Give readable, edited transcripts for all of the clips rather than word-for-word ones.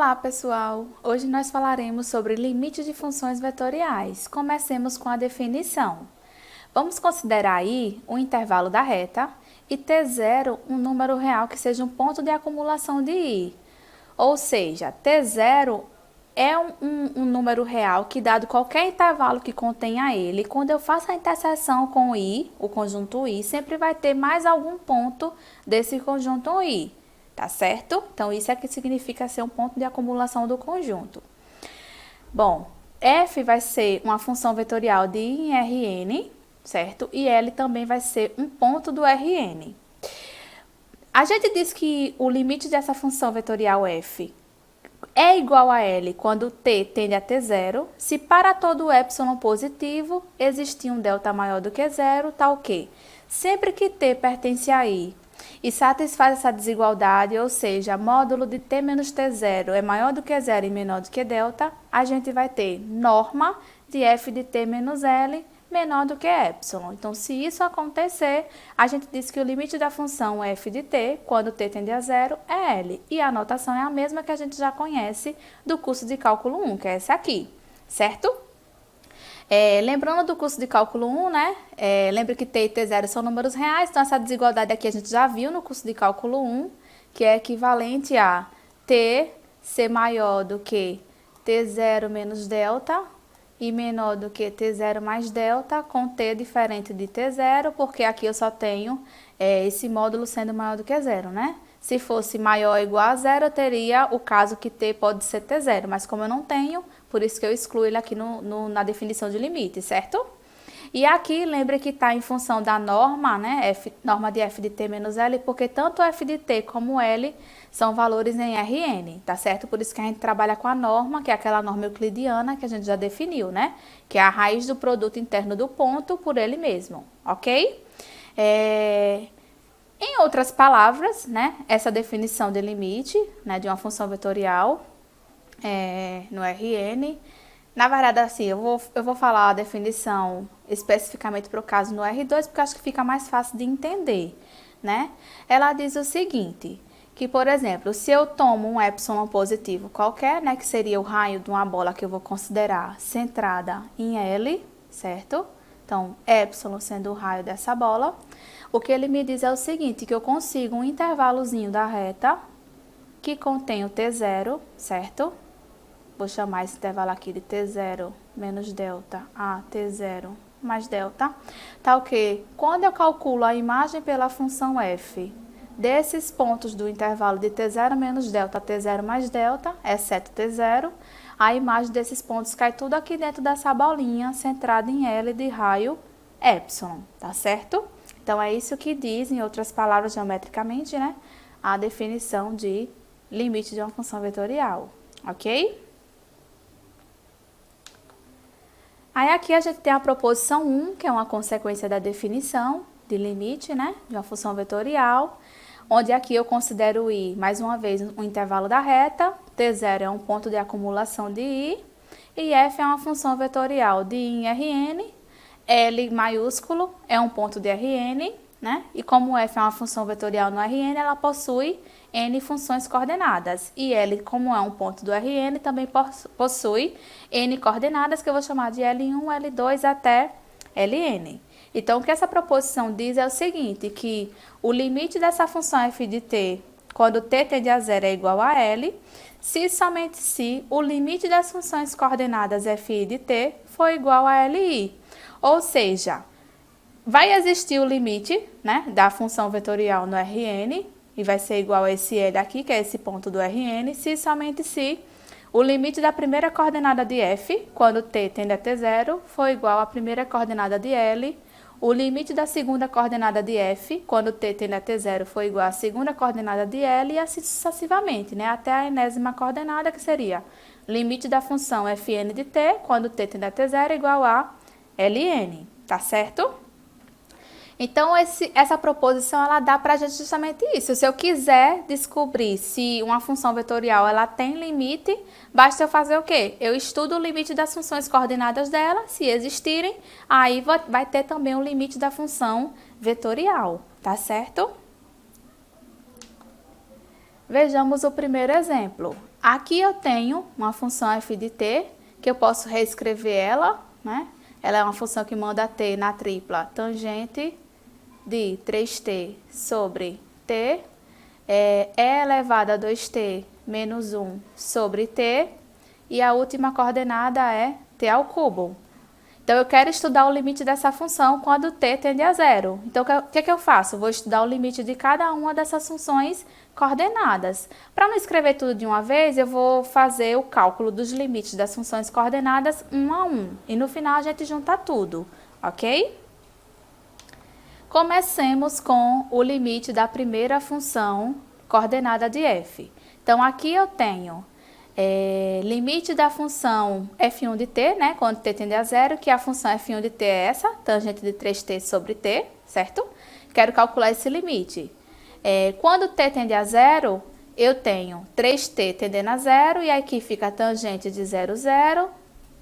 Olá, pessoal! Hoje nós falaremos sobre limite de funções vetoriais. Comecemos com a definição. Vamos considerar aí um intervalo da reta e T0 um número real que seja um ponto de acumulação de I. Ou seja, T0 é um número real que, dado qualquer intervalo que contenha ele, quando eu faço a interseção com I, o conjunto I, sempre vai ter mais algum ponto desse conjunto I. Tá certo? Então, isso é que significa ser um ponto de acumulação do conjunto. Bom, f vai ser uma função vetorial de I em Rn, certo? E L também vai ser um ponto do Rn. A gente diz que o limite dessa função vetorial f é igual a L quando t tende a T0, se para todo epsilon positivo existir um delta maior do que zero, tá ok? Sempre que t pertence a I e satisfaz essa desigualdade, ou seja, módulo de t menos t0 é maior do que zero e menor do que delta, a gente vai ter norma de f de t menos L menor do que epsilon. Então, se isso acontecer, a gente diz que o limite da função f de t, quando t tende a zero, é L. E a notação é a mesma que a gente já conhece do curso de cálculo 1, que é essa aqui, certo? Lembrando do curso de cálculo 1, né? Lembra que t e t0 são números reais, então essa desigualdade aqui a gente já viu no curso de cálculo 1, que é equivalente a t ser maior do que t0 menos delta e menor do que t0 mais delta, com t diferente de t0, porque aqui eu só tenho esse módulo sendo maior do que zero, né? Se fosse maior ou igual a zero, eu teria o caso que t pode ser t0, mas como eu não tenho, por isso que eu excluo ele aqui na definição de limite, certo? E aqui, lembra que está em função da norma, né? Norma de f de t menos L, porque tanto f de t como L são valores em Rn, tá certo? Por isso que a gente trabalha com a norma, que é aquela norma euclidiana que a gente já definiu, né? Que é a raiz do produto interno do ponto por ele mesmo, ok? Em outras palavras, né? Essa definição de limite, né, de uma função vetorial no Rn. Na verdade, assim, eu vou falar a definição especificamente para o caso no R2, porque acho que fica mais fácil de entender, né? Ela diz o seguinte, que, por exemplo, se eu tomo um epsilon positivo qualquer, né, que seria o raio de uma bola que eu vou considerar centrada em L, certo? Então, epsilon sendo o raio dessa bola, o que ele me diz é o seguinte, que eu consigo um intervalozinho da reta que contém o T0, certo? Vou chamar esse intervalo aqui de T0 menos delta a T0 mais delta. Tá ok? Quando eu calculo a imagem pela função f desses pontos do intervalo de T0 menos delta a T0 mais delta, exceto T0, a imagem desses pontos cai tudo aqui dentro dessa bolinha centrada em L de raio epsilon, tá certo? Então, é isso que diz, em outras palavras, geometricamente, né, a definição de limite de uma função vetorial, ok? Aí aqui a gente tem a proposição 1, que é uma consequência da definição de limite, né, de uma função vetorial, onde aqui eu considero I, mais uma vez, um intervalo da reta, T0 é um ponto de acumulação de I, e F é uma função vetorial de I em Rn, L maiúsculo é um ponto de Rn, né, e como F é uma função vetorial no Rn, ela possui N funções coordenadas. E L, como é um ponto do Rn, também possui N coordenadas, que eu vou chamar de L1, L2 até Ln. Então, o que essa proposição diz é o seguinte, que o limite dessa função f de t, quando t tende a zero, é igual a L, se e somente se o limite das funções coordenadas fi de t for igual a Li. Ou seja, vai existir o limite, né, da função vetorial no Rn, e vai ser igual a esse L aqui, que é esse ponto do Rn, se e somente se o limite da primeira coordenada de f, quando t tende a T0, for igual à primeira coordenada de L, o limite da segunda coordenada de f, quando t tende a T0, for igual à segunda coordenada de L, e assim sucessivamente, né, até a enésima coordenada, que seria limite da função fn de t, quando t tende a T0, igual a Ln, tá certo? Então, essa proposição, ela dá para a gente justamente isso. Se eu quiser descobrir se uma função vetorial ela tem limite, basta eu fazer o quê? Eu estudo o limite das funções coordenadas dela, se existirem, aí vai ter também o limite da função vetorial, tá certo? Vejamos o primeiro exemplo. Aqui eu tenho uma função f de t, que eu posso reescrever ela, né? Ela é uma função que manda t na tripla tangente de 3t sobre t, e elevado a 2t menos 1 sobre t, e a última coordenada é t ao cubo. Então, eu quero estudar o limite dessa função quando t tende a zero. Então, o que eu faço? Vou estudar o limite de cada uma dessas funções coordenadas. Para não escrever tudo de uma vez, eu vou fazer o cálculo dos limites das funções coordenadas um a um. E no final, a gente junta tudo, ok? Comecemos com o limite da primeira função coordenada de f. Então, aqui eu tenho limite da função f1 de t, né, quando t tende a zero, que a função f1 de t é essa, tangente de 3t sobre t, certo? Quero calcular esse limite. Quando t tende a zero, eu tenho 3t tendendo a zero, e aqui fica a tangente de 0, 0,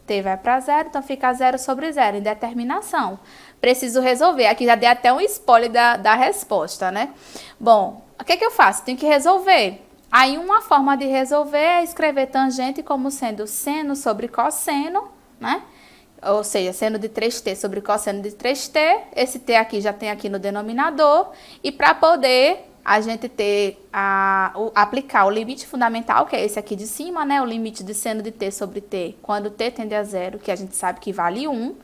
t vai para zero, então fica 0 sobre 0, indeterminação. Preciso resolver, aqui já dei até um spoiler da resposta, né? Bom, o que eu faço? Tenho que resolver. Aí, uma forma de resolver é escrever tangente como sendo seno sobre cosseno, né? Ou seja, seno de 3t sobre cosseno de 3t. Esse t aqui já tem aqui no denominador. E para poder a gente aplicar o limite fundamental, que é esse aqui de cima, né? O limite de seno de t sobre t, quando t tende a zero, que a gente sabe que vale 1.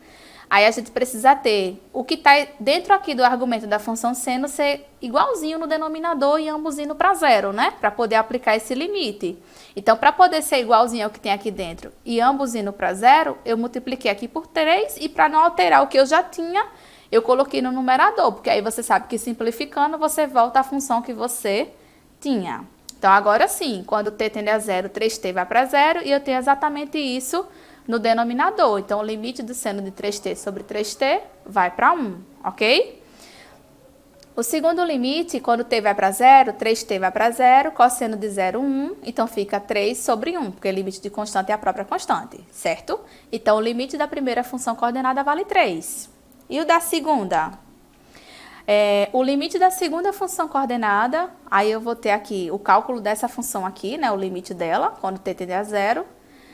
Aí a gente precisa ter o que está dentro aqui do argumento da função seno ser igualzinho no denominador e ambos indo para zero, né? Para poder aplicar esse limite. Então, para poder ser igualzinho ao que tem aqui dentro e ambos indo para zero, eu multipliquei aqui por 3 e para não alterar o que eu já tinha, eu coloquei no numerador, porque aí você sabe que simplificando, você volta à função que você tinha. Então, agora sim, quando t tende a zero, 3t vai para zero e eu tenho exatamente isso no denominador. Então, o limite do seno de 3t sobre 3t vai para 1, ok? O segundo limite, quando t vai para zero, 3t vai para zero, cosseno de 0, 1, então fica 3 sobre 1, porque o limite de constante é a própria constante, certo? Então, o limite da primeira função coordenada vale 3. E o da segunda? O limite da segunda função coordenada, aí eu vou ter aqui o cálculo dessa função aqui, né, o limite dela, quando t tende a zero.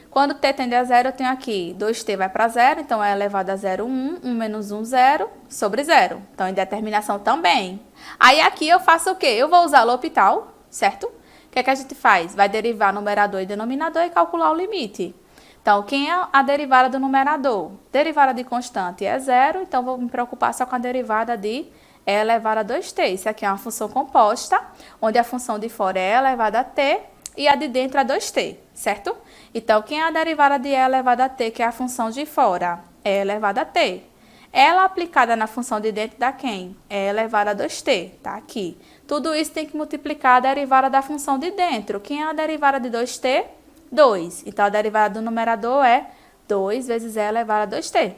Quando t tende a zero, eu tenho aqui 2t vai para zero, então é elevado a 0, 1, 1 menos 1, 0, sobre 0. Então, indeterminação também. Aí, aqui eu faço o quê? Eu vou usar L'Hopital, certo? O que é que a gente faz? Vai derivar numerador e denominador e calcular o limite. Então, quem é a derivada do numerador? Derivada de constante é 0, então vou me preocupar só com a derivada de e elevado a 2t. Isso aqui é uma função composta, onde a função de fora é elevada a t e a de dentro a 2t, certo? Então, quem é a derivada de e elevado a t, que é a função de fora? E elevado a t. Ela aplicada na função de dentro dá quem? E elevado a 2t, tá aqui. Tudo isso tem que multiplicar a derivada da função de dentro. Quem é a derivada de 2t? 2. Então, a derivada do numerador é 2 vezes e elevado a 2t.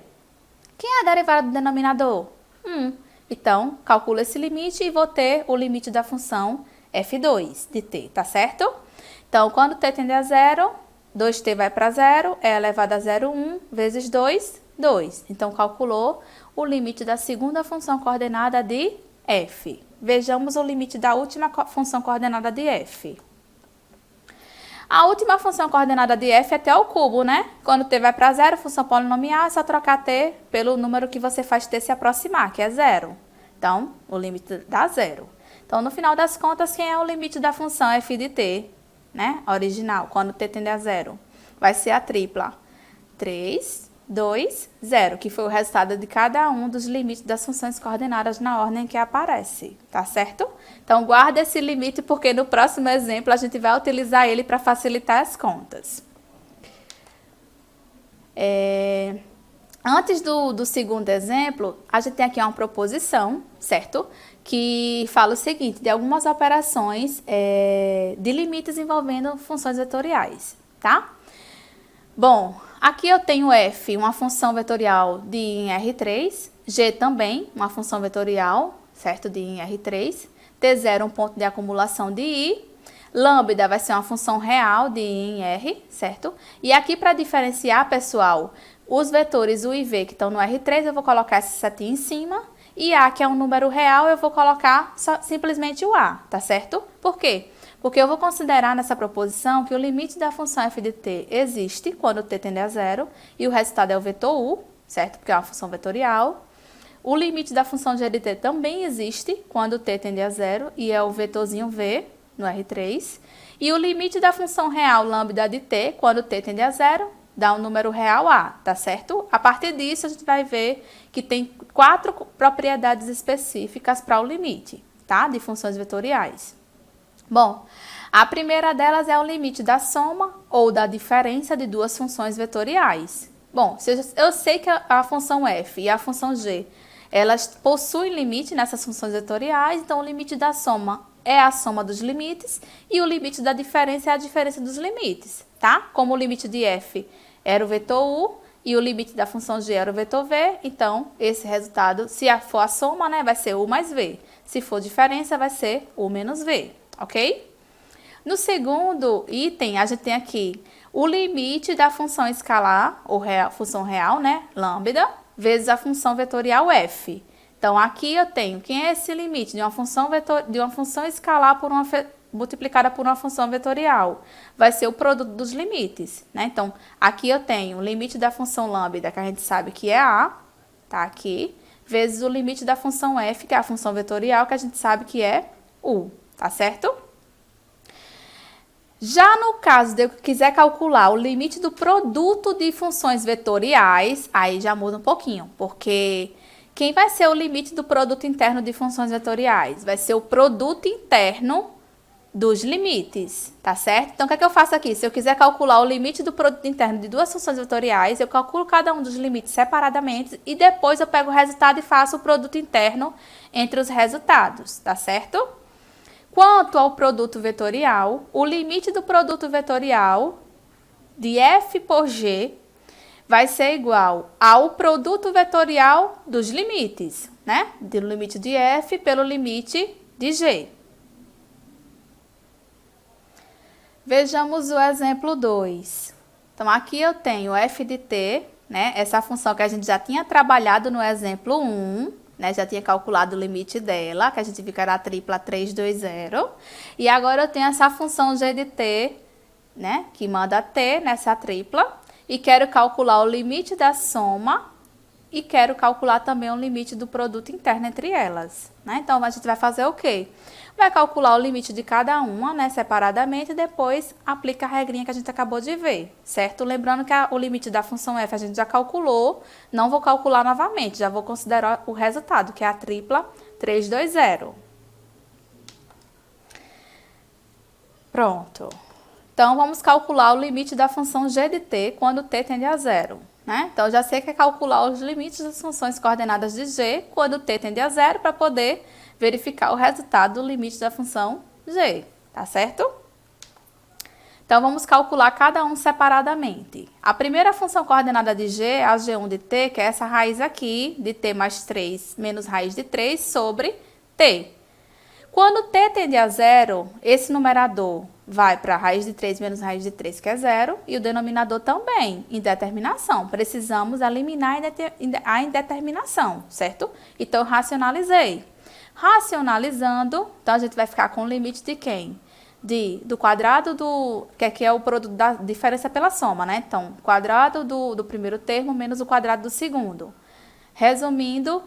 Quem é a derivada do denominador? 1. Então, calculo esse limite e vou ter o limite da função f2 de t, tá certo? Então, quando t tende a zero, 2t vai para zero, é elevado a 0, 1, vezes 2, 2. Então, calculou o limite da segunda função coordenada de f. Vejamos o limite da última função coordenada de f. A última função coordenada de f é t ao cubo, né? Quando t vai para zero, função polinomial, é só trocar t pelo número que você faz t se aproximar, que é 0. Então, o limite dá 0. Então, no final das contas, quem é o limite da função f de t, né? Original, quando t tende a 0? Vai ser a tripla 3, 2, 0, que foi o resultado de cada um dos limites das funções coordenadas na ordem que aparece, tá certo? Então, guarda esse limite, porque no próximo exemplo a gente vai utilizar ele para facilitar as contas. Antes do segundo exemplo, a gente tem aqui uma proposição, certo? Que fala o seguinte, de algumas operações de limites envolvendo funções vetoriais, tá? Bom, aqui eu tenho f, uma função vetorial de I em R3, g também, uma função vetorial, certo, de I em R3, T0 um ponto de acumulação de I, lambda vai ser uma função real de I em R, certo? E aqui para diferenciar, pessoal, os vetores U e V que estão no R3, eu vou colocar esse setinho em cima, e A, que é um número real, eu vou colocar simplesmente o A, tá certo? Por quê? Porque eu vou considerar nessa proposição que o limite da função f de t existe quando t tende a zero e o resultado é o vetor u, certo? Porque é uma função vetorial. O limite da função g de t também existe quando t tende a zero e é o vetorzinho v no R3. E o limite da função real lambda de t quando t tende a zero dá um número real a, tá certo? A partir disso, a gente vai ver que tem 4 propriedades específicas para o limite, tá? De funções vetoriais. Bom, a primeira delas é o limite da soma ou da diferença de duas funções vetoriais. Bom, eu sei que a função f e a função g, elas possuem limite nessas funções vetoriais, então o limite da soma é a soma dos limites e o limite da diferença é a diferença dos limites, tá? Como o limite de f era o vetor u e o limite da função g era o vetor v, então esse resultado, se for a soma, né, vai ser u mais v. Se for diferença, vai ser u menos v, ok? No segundo item, a gente tem aqui o limite da função escalar, ou função real, né, lambda, vezes a função vetorial f. Então, aqui eu tenho, quem é esse limite de uma função escalar multiplicada por uma função vetorial? Vai ser o produto dos limites, né? Então, aqui eu tenho o limite da função lambda, que a gente sabe que é a, tá aqui, vezes o limite da função f, que é a função vetorial, que a gente sabe que é u, tá certo? Já no caso de eu quiser calcular o limite do produto de funções vetoriais, aí já muda um pouquinho, porque quem vai ser o limite do produto interno de funções vetoriais? Vai ser o produto interno dos limites, tá certo? Então, o que é que eu faço aqui? Se eu quiser calcular o limite do produto interno de duas funções vetoriais, eu calculo cada um dos limites separadamente e depois eu pego o resultado e faço o produto interno entre os resultados, tá certo? Quanto ao produto vetorial, o limite do produto vetorial de f por g vai ser igual ao produto vetorial dos limites, né? Do limite de f pelo limite de g. Vejamos o exemplo 2. Então, aqui eu tenho f de t, né? Essa função que a gente já tinha trabalhado no exemplo 1, né? Já tinha calculado o limite dela, que a gente viu que era a tripla 3, 2, 0. E agora eu tenho essa função g de t, né? Que manda t nessa tripla. E quero calcular o limite da soma e quero calcular também o limite do produto interno entre elas, né? Então, a gente vai fazer o quê? Vai calcular o limite de cada uma, né, separadamente, e depois aplica a regrinha que a gente acabou de ver, certo? Lembrando que o limite da função f a gente já calculou, não vou calcular novamente, já vou considerar o resultado, que é a tripla 3, 2, 0. Pronto. Então, vamos calcular o limite da função g de t quando t tende a zero, né? Então, eu já sei que é calcular os limites das funções coordenadas de g quando t tende a zero para poder verificar o resultado do limite da função g, tá certo? Então, vamos calcular cada um separadamente. A primeira função coordenada de g é a g1 de t, que é essa raiz aqui, de t mais 3 menos raiz de 3 sobre t. Quando t tende a zero, esse numerador vai para a raiz de 3 menos raiz de 3, que é zero, e o denominador também, indeterminação. Precisamos eliminar a indeterminação, certo? Então, racionalizei. Racionalizando, então a gente vai ficar com o limite de quem? Do quadrado que aqui é o produto da diferença pela soma, né? Então, quadrado do primeiro termo menos o quadrado do segundo. Resumindo,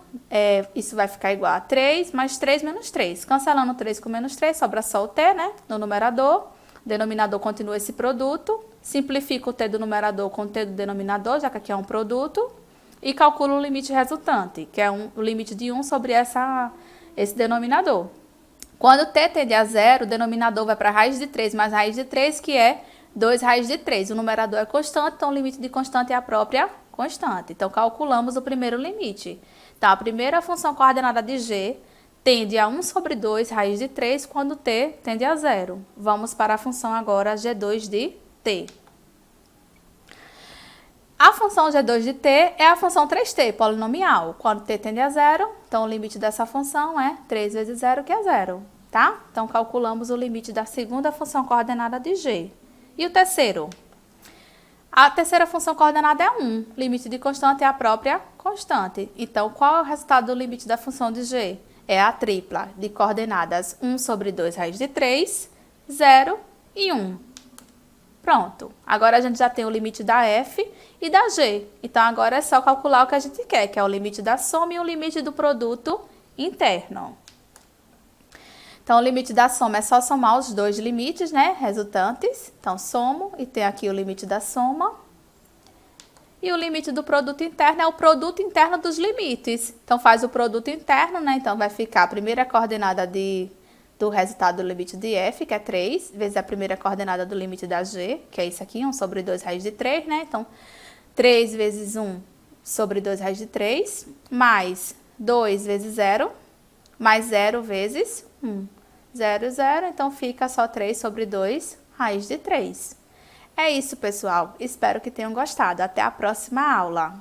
isso vai ficar igual a 3 mais 3 menos 3. Cancelando 3 com menos 3, sobra só o t, né? No numerador. O denominador continua esse produto. Simplifico o t do numerador com o t do denominador, já que aqui é um produto. E calculo o limite resultante, que é o limite de 1 sobre esse denominador. Quando t tende a zero, o denominador vai para a raiz de 3 mais raiz de 3, que é 2 raiz de 3. O numerador é constante, então o limite de constante é a própria constante. Então, calculamos o primeiro limite. Então, a primeira função coordenada de g tende a 1 sobre 2 raiz de 3 quando t tende a zero. Vamos para a função agora g2 de t. A função g2 de t é a função 3t, polinomial. Quando t tende a zero, então o limite dessa função é 3 vezes 0, que é 0, tá? Então, calculamos o limite da segunda função coordenada de g. E o terceiro? A terceira função coordenada é 1. Limite de constante é a própria constante. Então, qual é o resultado do limite da função de g? É a tripla de coordenadas 1 sobre 2 raiz de 3 0 e 1. Pronto. Agora a gente já tem o limite da f e da g. Então, agora é só calcular o que a gente quer, que é o limite da soma e o limite do produto interno. Então, o limite da soma é só somar os dois limites, né, resultantes. Então, somo e tem aqui o limite da soma. E o limite do produto interno é o produto interno dos limites. Então, faz o produto interno, né? Então, vai ficar a primeira coordenada do resultado do limite de f, que é 3, vezes a primeira coordenada do limite da g, que é isso aqui, 1 sobre 2 raiz de 3, né? Então, 3 vezes 1 sobre 2 raiz de 3, mais 2 vezes 0, mais 0 vezes 1. 0, 0, então fica só 3 sobre 2 raiz de 3. É isso, pessoal. Espero que tenham gostado. Até a próxima aula.